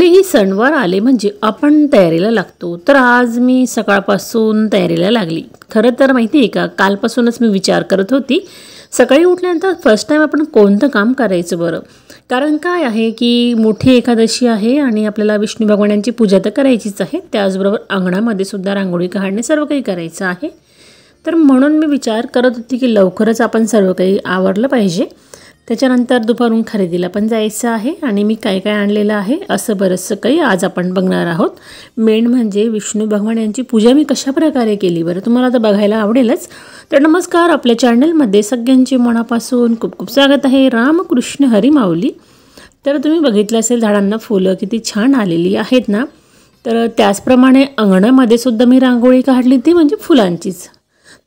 कुठलेही सणवार आले म्हणजे आपण तयारीला लागतो. तर आज मी सकाळपासून तयारीला लागली. खरं तर माहिती आहे का, कालपासूनच मी विचार करत होती सकाळी उठल्यानंतर फर्स्ट टाईम आपण कोणतं काम करायचं बरं. कारण काय आहे की मोठी एकादशी आहे आणि आपल्याला विष्णू भगवानांची पूजा तर करायचीच आहे, त्याचबरोबर अंगणामध्ये सुद्धा रांगोळी काढणे सर्व काही करायचं आहे. तर म्हणून मी विचार करत होती की लवकरच आपण सर्व काही आवरलं पाहिजे. त्याच्यानंतर दुपारून खरेदीला पण जायचं आहे आणि मी काय काय आणलेलं आहे असं बरंचसं काही आज आपण बघणार आहोत. मेन म्हणजे विष्णू भगवान यांची पूजा मी कशाप्रकारे केली बरं, तुम्हाला तर बघायला आवडेलच. तर नमस्कार, आपल्या चॅनलमध्ये सगळ्यांचे मनापासून खूप खूप स्वागत आहे. रामकृष्ण हरी माऊली. तर तुम्ही बघितलं असेल झाडांना फुलं किती छान आलेली आहेत ना. तर त्याचप्रमाणे अंगणामध्ये सुद्धा मी रांगोळी काढली, ती म्हणजे फुलांचीच.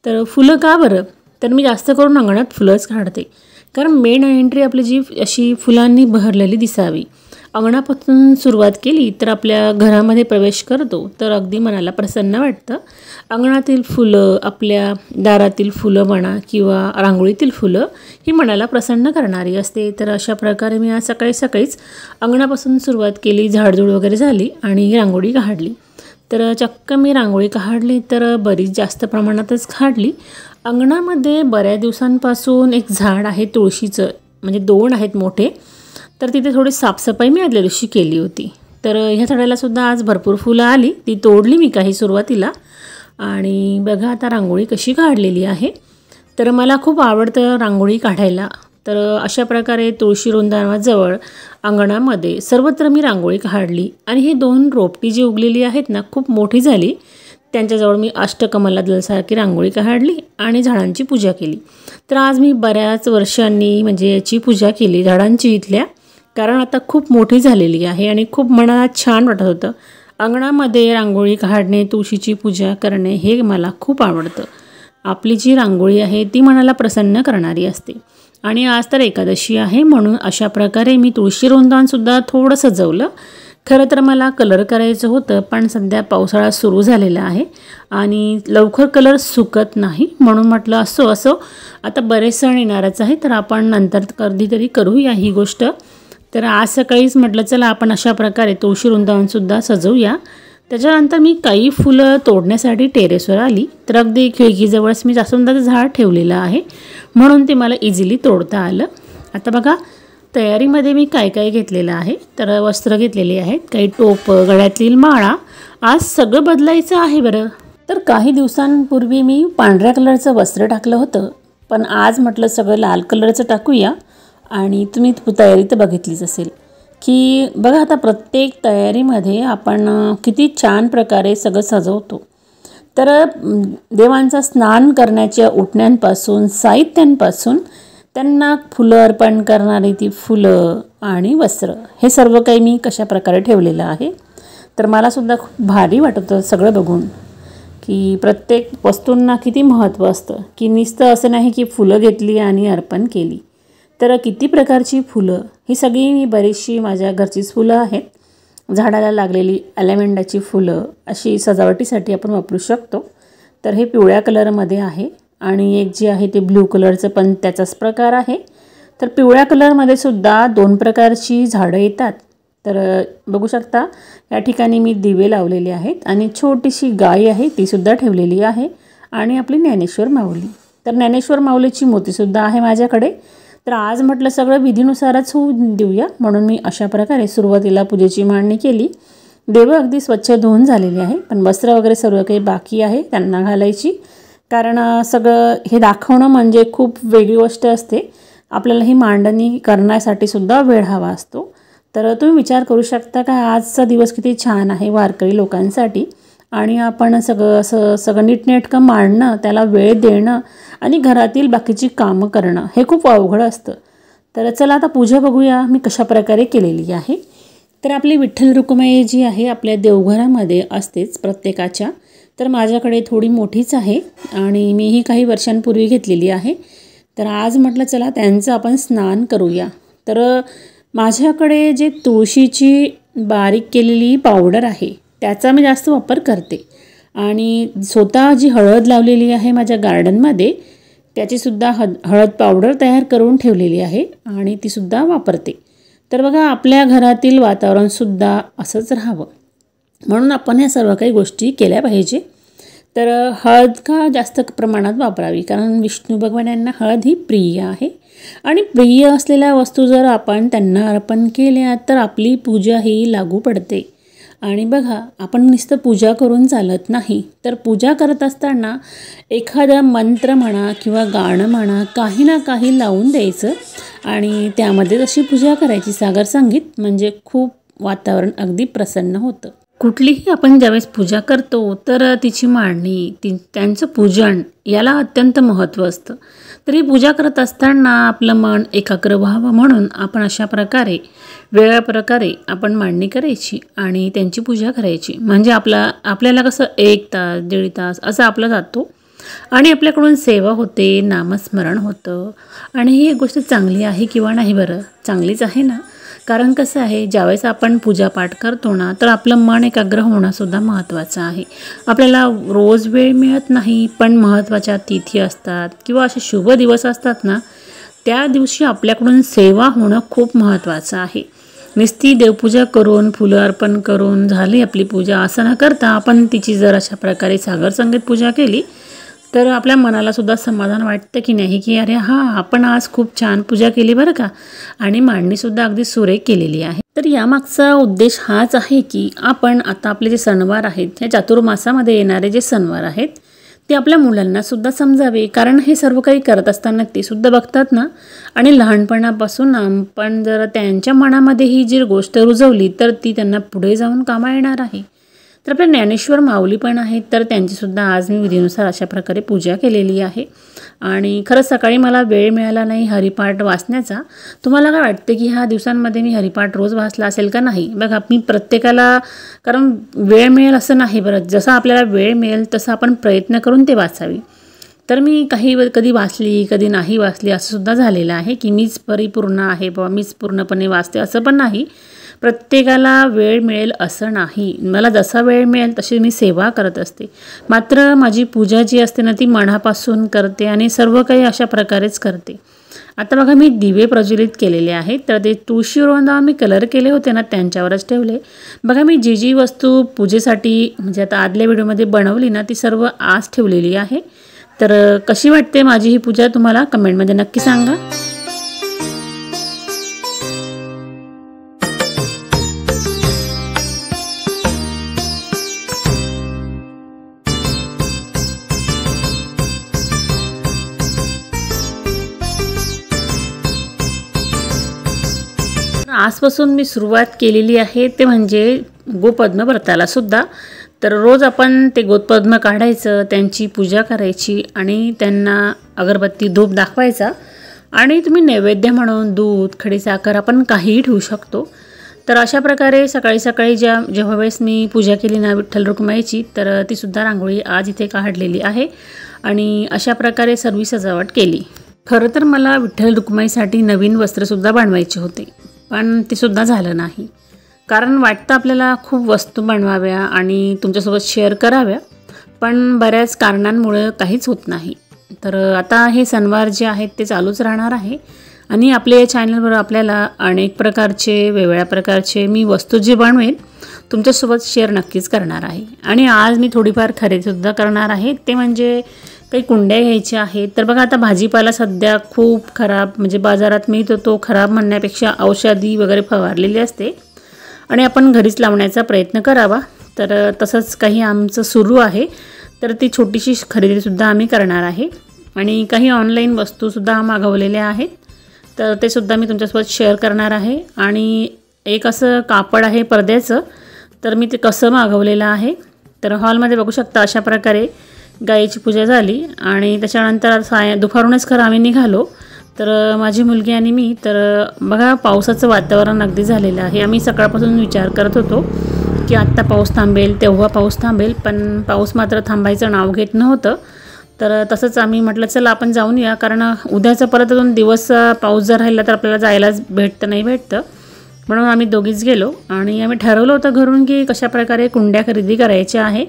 तर फुलं का बरं, तर मी जास्त करून अंगणात फुलंच काढते. कारण मेन एंट्री आपली जी अशी फुलांनी बहरलेली दिसावी. अंगणापासून सुरुवात केली तर आपल्या घरामध्ये प्रवेश करतो तर अगदी मनाला प्रसन्न वाटतं. अंगणातील फुलं, आपल्या दारातील फुलं म्हणा किंवा रांगोळीतील फुलं ही मनाला प्रसन्न करणारी असते. तर अशा प्रकारे मी आज सकाळी सकाळीच अंगणापासून सुरुवात केली, झाडझूड वगैरे झाली आणि रांगोळी काढली. तर चक्क मी रांगोळी काढली तर बरीच जास्त प्रमाणातच काढली. अंगणामध्ये बऱ्याच दिवसांपासून एक झाड आहे तुळशीचं, म्हणजे 2 आहेत मोठे. तर तिथे थोडी साफसफाई मी आदल्या दिवशी केली होती. तर ह्या झाडालासुद्धा आज भरपूर फुलं आली, ती तोडली मी काही सुरुवातीला. आणि बघा आता रांगोळी कशी काढलेली आहे. तर मला खूप आवडतं रांगोळी काढायला. तर अशा प्रकारे तुळशी वृंदावनाजवळ अंगणामध्ये सर्वत्र मी रांगोळी काढली. आणि हे 2 रोपटी जी उगलेली आहेत ना, खूप मोठी झाली. त्यांच्याजवळ मी अष्टकमलादलसारखी रांगोळी काढली आणि झाडांची पूजा केली. तर आज मी बऱ्याच वर्षांनी म्हणजे याची पूजा केली झाडांची इथल्या. कारण आता खूप मोठी झालेली आहे आणि खूप मनाला छान वाटत होतं. अंगणामध्ये रांगोळी काढणे, तुळशीची पूजा करणे हे मला खूप आवडतं. आपली जी रांगोळी आहे ती मनाला प्रसन्न करणारी असते. आणि आज तर एकादशी आहे म्हणून अशा प्रकारे मी तुळशी वृंदावनसुद्धा थोडं सजवलं. खरं तर मला कलर करायचं होतं, पण सध्या पावसाळा सुरू झालेला आहे आणि लवकर कलर सुकत नाही. म्हणून म्हटलं असो आता बरेच सण येणारच आहे, तर आपण नंतर कधीतरी करूया ही गोष्ट. तर आज सकाळीच म्हटलं चला आपण अशा प्रकारे तुळशी वृंदावनसुद्धा सजवूया. त्याच्यानंतर मी काही फुलं तोडण्यासाठी टेरेसवर आली. तर अगदी खिडकीजवळच मी जास्वंदाचं झाड ठेवलेलं आहे म्हणून ते मला इझिली तोडता आलं. आता बघा तयारीमध्ये मी काय काय घेतलेलं आहे. तर वस्त्र घेतलेली आहेत, काही टोपं, गळ्यातील माळा. आज सगळं बदलायचं आहे बरं. तर काही दिवसांपूर्वी मी पांढऱ्या कलरचं वस्त्र टाकलं होतं, पण आज म्हटलं सगळं लाल कलरचं टाकूया. आणि तुम्ही तयारी तर बघितलीच असेल की बघा आता प्रत्येक तयारीमध्ये आपण किती छान प्रकारे सगळं सजवतो. तर देवांचं स्नान करण्याच्या उठण्यांपासून साहित्यांपासून त्यांना फुलं अर्पण करणारी ती फुलं आणि वस्त्र हे सर्व काही मी कशा प्रकारे ठेवलेलं आहे. तर मलासुद्धा खूप भारी वाटत होतं सगळं बघून की प्रत्येक वस्तूंना किती महत्त्व असतं. की नुसतं असं नाही की फुलं घेतली आणि अर्पण केली. तर किती प्रकारची फुलं, ही सगळी मी बरीचशी माझ्या घरचीच फुलं आहेत. झाडाला लागलेली ॲलेव्हेंडाची फुलं अशी सजावटीसाठी आपण वापरू शकतो. तर हे पिवळ्या कलरमध्ये आहे आणि एक जे आहे ते ब्ल्यू कलरचं पण त्याचाच प्रकार आहे. तर पिवळ्या कलरमध्ये सुद्धा 2 प्रकारची झाडं येतात. तर बघू शकता या ठिकाणी मी दिवे लावलेले आहेत आणि छोटीशी गाय आहे तीसुद्धा ठेवलेली आहे. आणि आपली ज्ञानेश्वर माऊली, तर ज्ञानेश्वर माऊलीची मूर्तीसुद्धा आहे माझ्याकडे. तर आज म्हटलं सगळं विधीनुसारच होऊ देऊया म्हणून मी अशा प्रकारे सुरुवातीला पूजेची मांडणी केली. देव अगदी स्वच्छ धुवून झालेली आहे, पण वस्त्र वगैरे सर्व काही बाकी आहे त्यांना घालायची. कारण सगळं हे दाखवणं म्हणजे खूप वेगळी गोष्ट असते. आपल्याला ही मांडणी करण्यासाठी सुद्धा वेळ हवा असतो. तर तुम्ही विचार करू शकता का आजचा दिवस किती छान आहे वारकरी लोकांसाठी. आणि आपण सगळं नीटनेटकं मांडणं, त्याला वेळ देणं आणि घरातील बाकीची कामं करणं हे खूप अवघड असतं. तर चला आता पूजा बघूया मी कशा प्रकारे केलेली आहे. तर आपली विठ्ठल रुक्मिणी जी आहे आपल्या देवघरामध्ये असतेच प्रत्येकाच्या. तर माझ्याकडे थोडी मोठीच आहे आणि मीही काही वर्षांपूर्वी घेतलेली आहे. तर आज म्हटलं चला त्यांचं आपण स्नान करूया. तर माझ्याकडे जे तुळशीची बारीक केलेली पावडर आहे त्याचा मी जास्त वापर करते. आणि स्वतः जी हळद लावलेली आहे माझ्या गार्डनमध्ये त्याचीसुद्धा हळद पावडर तयार करून ठेवलेली आहे आणि तीसुद्धा वापरते. तर बघा आपल्या घरातील वातावरणसुद्धा असंच राहावं म्हणून आपण ह्या सर्व काही गोष्टी केल्या पाहिजे. तर हळद का जास्त प्रमाणात वापरावी, कारण विष्णू भगवान यांना हळद ही प्रिय आहे आणि प्रिय असलेल्या वस्तू जर आपण त्यांना अर्पण केल्या तर आपली पूजा ही लागू पडते. आणि बघा आपण नुसतं पूजा करून चालत नाही, तर पूजा करत असताना एखादा मंत्र म्हणा किंवा गाणं म्हणा काही ना काही लावून द्यायचं आणि त्यामध्ये तशी पूजा करायची. सागर संगीत म्हणजे खूप वातावरण अगदी प्रसन्न होतं. कुठलीही आपण ज्यावेळेस पूजा करतो तर तिची मांडणी त्यांचं पूजन याला अत्यंत महत्त्व असतं. तर ही पूजा करत असताना आपलं मन एकाग्र व्हावं म्हणून आपण अशा प्रकारे वेगळ्या प्रकारे आपण मांडणी करायची आणि त्यांची पूजा करायची. म्हणजे आपल्याला कसं 1 तास 1.5 तास असं आपलं जातो आणि आपल्याकडून सेवा होते, नामस्मरण होतं. आणि ही एक गोष्ट चांगली आहे किंवा नाही? बरं चांगलीच आहे ना. कारण कसं आहे, ज्यावेळेस आपण पूजापाठ करतो ना तर आपलं मन एकाग्र होणंसुद्धा महत्त्वाचं आहे. आपल्याला रोज वेळ मिळत नाही, पण महत्त्वाच्या तिथी असतात किंवा असे शुभ दिवस असतात ना, त्या दिवशी आपल्याकडून सेवा होणं खूप महत्त्वाचं आहे. नुसती देवपूजा करून फुलं अर्पण करून झाली आपली पूजा असं न करता आपण तिची जर अशा प्रकारे सागर संगीत पूजा केली तर आपल्या मनालासुद्धा समाधान वाटतं की नाही, की अरे हां आपण आज खूप छान पूजा केली बरं का, आणि मांडणीसुद्धा अगदी सुरेख केलेली आहे. तर यामागचा उद्देश हाच आहे की आपण आता आपले जे सणवार आहेत, ह्या चातुर्मासामध्ये येणारे जे सणवार आहेत ते आपल्या मुलांनासुद्धा समजावे. कारण हे सर्व काही करत असताना ते सुद्धा बघतात ना, आणि लहानपणापासून आपण जर त्यांच्या मनामध्ये ही जी गोष्ट रुजवली तर ती त्यांना पुढे जाऊन कामा येणार आहे. तर आपल्या ज्ञानेश्वर माऊली पण आहेत, तर त्यांचीसुद्धा आज मी विधीनुसार अशा प्रकारे पूजा केलेली आहे. आणि खरंच सकाळी मला वेळ मिळाला नाही हरिपाठ वाचण्याचा. तुम्हाला काय वाटते की ह्या दिवसांमध्ये मी हरिपाठ रोज वाचला असेल का? नाही. बघा मी प्रत्येकाला, कारण वेळ मिळेल असं नाही बरं, जसं आपल्याला वेळ मिळेल तसं आपण प्रयत्न करून ते वाचावी. तर मी कधी वाचली कधी नाही वाचली असं सुद्धा झालेलं आहे की मीच परिपूर्ण आहे बाबा, मीच पूर्णपणे वाचते असं पण नाही. प्रत्येकाला वेळ मिळेल असं नाही. मला जसा वेळ मिळेल तशी मी सेवा करत असते. मात्र माझी पूजा जी असते ना ती मनापासून करते आणि सर्व काही अशा प्रकारेच करते. आता बघा मी दिवे प्रज्वलित केलेले आहेत, तर ते तुळशीवर मी कलर केले होते ना त्यांच्यावरच ठेवले. बघा मी जी वस्तू पूजेसाठी म्हणजे आता आदल्या व्हिडिओमध्ये बनवली ना ती सर्व आज ठेवलेली आहे. तर कशी वाटते माझी ही पूजा तुम्हाला कमेंटमध्ये नक्की सांगा. आजपासून मी सुरुवात केलेली आहे ते म्हणजे गोपद्म व्रताला सुद्धा. तर रोज आपण ते गोपद्म काढायचं, त्यांची पूजा करायची आणि त्यांना अगरबत्ती धूप दाखवायचा आणि तुम्ही नैवेद्य म्हणून दूध खडीसाखर आपण काहीही ठेवू शकतो. तर अशा प्रकारे सकाळी सकाळी जेव्हा वेळेस मी पूजा केली ना विठ्ठल रुक्माईची, तर तीसुद्धा रांगोळी आज इथे काढलेली आहे आणि अशा प्रकारे सर्व सजावट केली. खरं तर मला विठ्ठल रुक्माईसाठी नवीन वस्त्रसुद्धा बनवायचे होते, पण ते सुद्धा झालं नाही. कारण वाटतं आपल्याला खूप वस्तू बनवाव्या आणि तुमच्यासोबत शेअर कराव्या, पण बऱ्याच कारणांमुळे काहीच होत नाही. तर आता हे सणवार जे आहेत ते चालूच राहणार आहे आणि आपल्या या चॅनलवर आपल्याला अनेक प्रकारचे वेगवेगळ्या प्रकारचे मी वस्तू जे बनवेन तुमच्यासोबत शेअर नक्कीच करणार आहे. आणि आज मी थोडीफार खरेदीसुद्धा करणार आहे, ते म्हणजे काही कुंड्या घ्यायच्या आहेत. तर बघा आता भाजीपाला सध्या खूप खराब, म्हणजे बाजारात मिळतो तो खराब म्हणण्यापेक्षा औषधी वगैरे फवारलेली असते आणि आपण घरीच लावण्याचा प्रयत्न करावा. तर तसंच काही आमचं सुरू आहे. तर ती छोटीशी खरेदीसुद्धा आम्ही करणार आहे आणि काही ऑनलाईन वस्तूसुद्धा मागवलेल्या आहेत, तर ते सुद्धा मी तुमच्यासोबत शेअर करणार आहे. आणि एक असं कापड आहे पडद्याचं, तर मी ते कसं मागवलेलं आहे. तर हॉलमध्ये बघू शकता अशा प्रकारे गायीची पूजा झाली आणि त्याच्यानंतर दुपारूनच खरं आम्ही निघालो. तर माझी मुलगी आणि मी, तर बघा पावसाचं वातावरण अगदी झालेलं आहे. आम्ही सकाळपासून विचार करत होतो की आत्ता पाऊस थांबेल तेव्हा पाऊस थांबेल, पण पाऊस मात्र थांबायचं नाव घेत नव्हतं. तर तसंच आम्ही म्हटलं चला आपण जाऊन या, कारण उद्याचा परत 2 दिवस पाऊस जर राहिला तर आपल्याला जायलाच नाही भेटतं. म्हणून आम्ही दोघीच गेलो आणि आम्ही ठरवलं होतं घरून की कशाप्रकारे कुंड्या खरेदी करायच्या आहे,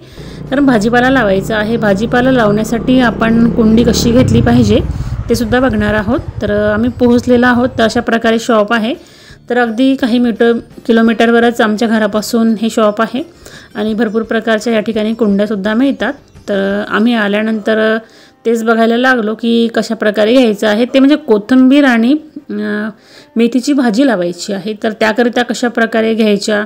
कारण भाजीपाला लावायचा आहे. भाजीपाला लावण्यासाठी आपण कुंडी कशी घेतली पाहिजे ते सुद्धा बघणार आहोत. तर आम्ही पोहोचलेलो आहोत. तर अशा प्रकारे शॉप आहे. तर अगदी काही किलोमीटरवरच आमच्या घरापासून हे शॉप आहे आणि भरपूर प्रकारच्या या ठिकाणी कुंड्यासुद्धा मिळतात. तर आम्ही आल्यानंतर तेच बघायला लागलो की कशा प्रकारे घ्यायचं आहे. ते म्हणजे कोथिंबीर आणि मेथीची भाजी लावायची आहे. तर त्याकरिता कशा प्रकारे घ्यायच्या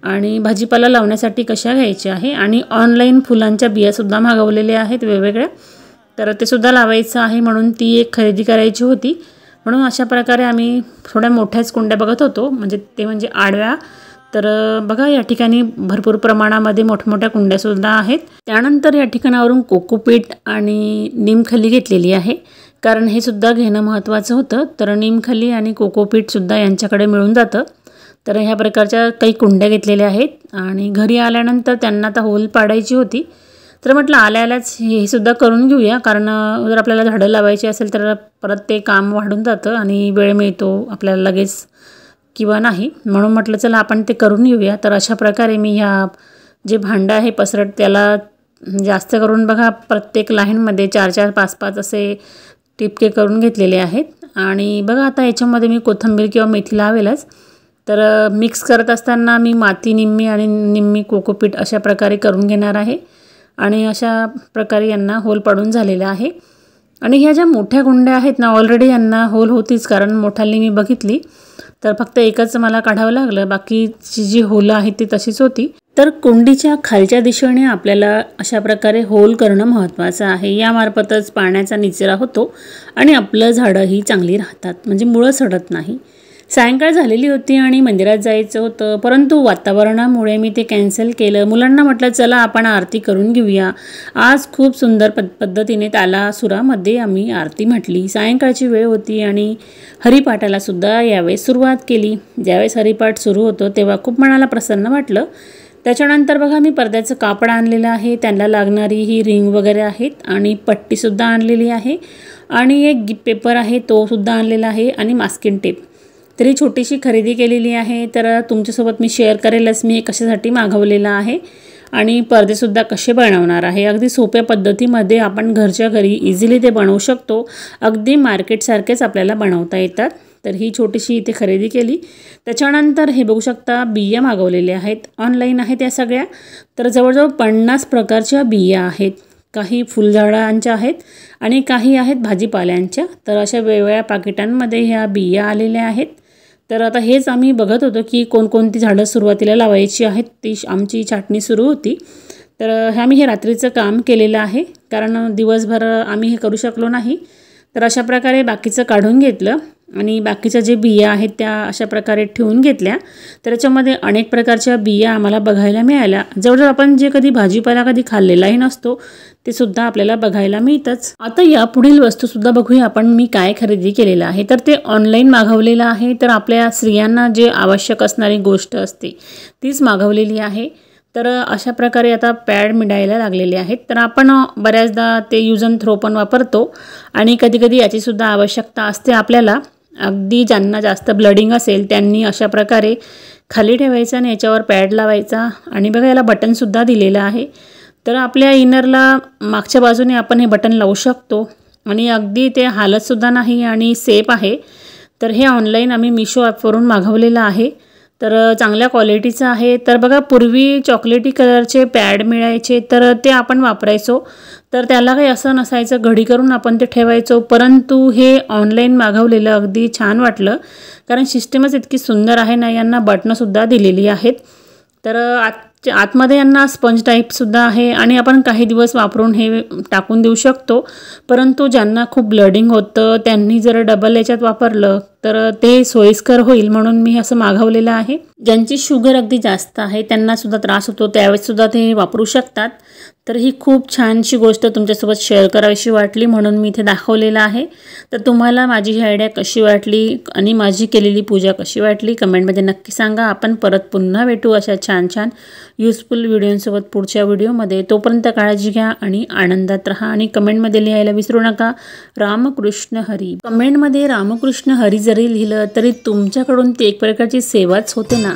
आणि भाजीपाला लावण्यासाठी कशा घ्यायच्या आहे. आणि ऑनलाईन फुलांच्या बियासुद्धा मागवलेल्या आहेत वेगवेगळ्या. तर ते सुद्धा लावायचं आहे म्हणून ती एक खरेदी करायची होती. म्हणून अशा प्रकारे आम्ही थोड्या मोठ्याच कुंड्या बघत होतो, म्हणजे आडव्या. तर बघा या ठिकाणी भरपूर प्रमाणामध्ये मोठमोठ्या कुंड्यासुद्धा आहेत. त्यानंतर या ठिकाणावरून कोकोपीट आणि निमखली घेतलेली आहे, कारण हे सुद्धा घेणं महत्त्वाचं होतं. तर निमखली आणि कोकोपीटसुद्धा यांच्याकडे मिळून जातं. तर ह्या प्रकारच्या काही कुंड्या घेतलेल्या आहेत आणि घरी आल्यानंतर त्यांना आता होल पाडायची होती. तर म्हटलं आल्याच हे सुद्धा करून घेऊया, कारण जर आपल्याला झाडं लावायची असेल तर परत ते काम वाढून जातं आणि वेळ मिळतो आपल्याला लगेच किंवा नाही. म्हणून म्हटलं चला आपण ते करून घेऊया. तर अशा प्रकारे मी ह्या जे भांडं आहे पसरट त्याला जास्त करून बघा प्रत्येक लाईनमध्ये 4-4, 5-5 असे टिपके करून घेतलेले आहेत. आणि बघा आता याच्यामध्ये मी कोथिंबीर किंवा मेथी लावेलच. तर मिक्स करत असताना मी माती निम्मी आणि निम्मी कोकोपीट अशा प्रकारे करून घेणार आहे. आणि अशा प्रकारे यांना होल पाडून झालेला आहे. आणि ह्या ज्या मोठ्या कुंड्या आहेत ना ऑलरेडी यांना होल होतीच, कारण मोठाली मी बघितली. तर फक्त एकच मला काढावं लागलं, बाकीची जी होलं आहेत ती तशीच होती. तर कुंडीच्या खालच्या दिशेने आपल्याला अशा प्रकारे होल करणं महत्त्वाचं आहे. यामार्फतच पाण्याचा निचरा होतो आणि आपलं झाडंही चांगली राहतात, म्हणजे मुळं सडत नाही. सायंकाळ झालेली होती आणि मंदिरात जायचं होतं, परंतु वातावरणामुळे मी ते कॅन्सल केलं. मुलांना म्हटलं चला आपण आरती करून घेऊया. आज खूप सुंदर पद्धतीने तालासुरामध्ये आम्ही आरती म्हटली. सायंकाळची वेळ होती आणि हरिपाठालासुद्धा यावेळेस सुरुवात केली. ज्यावेळेस हरिपाठ सुरू होतो तेव्हा खूप मनाला प्रसन्न वाटलं. त्याच्यानंतर बघा मी पडद्याचं कापड आणलेलं आहे, त्यांना लागणारी ही रिंग वगैरे आहेत आणि पट्टीसुद्धा आणलेली आहे आणि एक गिफ्ट पेपर आहे तोसुद्धा आणलेला आहे आणि मास्किंग टेप. तरी छोटीशी खरेदी केलेली आहे. तर तुमच्यासोबत मी शेअर करेलच मी हे कशासाठी मागवलेलं आहे आणि पडदेसुद्धा कसे बनवणार आहे. अगदी सोप्या पद्धतीमध्ये आपण घरच्या घरी इझिली ते बनवू शकतो. अगदी मार्केटसारखेच आपल्याला बनवता येतात. तर ही छोटीशी इथे खरेदी केली. त्याच्यानंतर हे बघू शकता बिया मागवलेल्या आहेत, ऑनलाईन आहेत या सगळ्या. तर जवळजवळ 50 प्रकारच्या बिया आहेत. काही फुलझाडांच्या आहेत आणि काही आहेत भाजीपाल्यांच्या. तर अशा वेगवेगळ्या पाकिटांमध्ये ह्या बिया आलेल्या आहेत. तर आता हेच आम्ही बघत होतो की कोणकोणती झाडं सुरुवातीला लावायची आहेत. ती आमची छाटणी सुरू होती. तर आम्ही हे रात्रीचं काम केलेलं आहे, कारण दिवसभर आम्ही हे करू शकलो नाही. तर अशा प्रकारे बाकीचं काढून घेतलं आणि बाकीच्या जे बिया आहेत त्या अशा प्रकारे ठेवून घेतल्या. तर याच्यामध्ये अनेक प्रकारच्या बिया आम्हाला बघायला मिळाल्या. जवळजवळ आपण जे कधी भाजीपाला कधी खाल्लेलाही नसतो ते सुद्धा आपल्याला बघायला मिळतंच. आता या पुढील वस्तूसुद्धा बघूया आपण मी काय खरेदी केलेलं आहे. तर ते ऑनलाईन मागवलेलं आहे. तर आपल्या स्त्रियांना जे आवश्यक असणारी गोष्ट असते तीच मागवलेली आहे. तर अशा प्रकारे आता पॅड मिळायला लागलेले आहेत. तर आपण बऱ्याचदा ते यूज अँड थ्रो पण वापरतो आणि कधीकधी याचीसुद्धा आवश्यकता असते आपल्याला. अगदी ज्यांना जास्त ब्लडिंग असेल त्यांनी अशा प्रकारे खाली ठेवायचं आणि याच्यावर पॅड लावायचा. आणि बघा याला बटनसुद्धा दिलेलं आहे. तर आपल्या इनरला मागच्या बाजूने आपण हे बटन लावू शकतो आणि अगदी ते हालतसुद्धा नाही आणि सेफ आहे. तर हे ऑनलाईन आम्ही मिशो ॲपवरून मागवलेलं आहे. तर चांगल्या क्वालिटीचं आहे. तर बघा पूर्वी चॉकलेटी कलरचे पॅड मिळायचे तर ते आपण वापरायचो. तर त्याला काही असं नसायचं, घडी करून आपण ते ठेवायचो. परंतु हे ऑनलाईन मागवलेलं अगदी छान वाटलं, कारण सिस्टमच इतकी सुंदर आहे ना. यांना बटणंसुद्धा दिलेली आहेत. तर आतमध्ये यांना स्पंज टाईपसुद्धा आहे आणि आपण काही दिवस वापरून हे टाकून देऊ शकतो. परंतु ज्यांना खूप ब्लडिंग होतं त्यांनी जर डबल याच्यात वापरलं तर ते सोयीस्कर होईल, म्हणून मी असं मागवलेलं आहे. ज्यांची शुगर अगदी जास्त आहे त्यांनासुद्धा त्रास होतो त्यावेळेससुद्धा ते वापरू शकतात. तर ही खूप छानशी गोष्ट तुमच्यासोबत शेअर करावीशी वाटली म्हणून मी इथे दाखवलेलं आहे. तर तुम्हाला माझी ही आयडिया कशी वाटली आणि माझी केलेली पूजा कशी वाटली कमेंटमध्ये नक्की सांगा. आपण परत पुन्हा भेटू अशा छान छान युजफुल व्हिडिओंसोबत पुढच्या व्हिडिओमध्ये. तोपर्यंत काळजी घ्या आणि आनंदात राहा. आणि कमेंटमध्ये लिहायला विसरू नका रामकृष्ण हरी. कमेंटमध्ये रामकृष्ण हरी जरी लिहिलं तरी तुमच्याकडून ती एक प्रकारची सेवाच होते ना.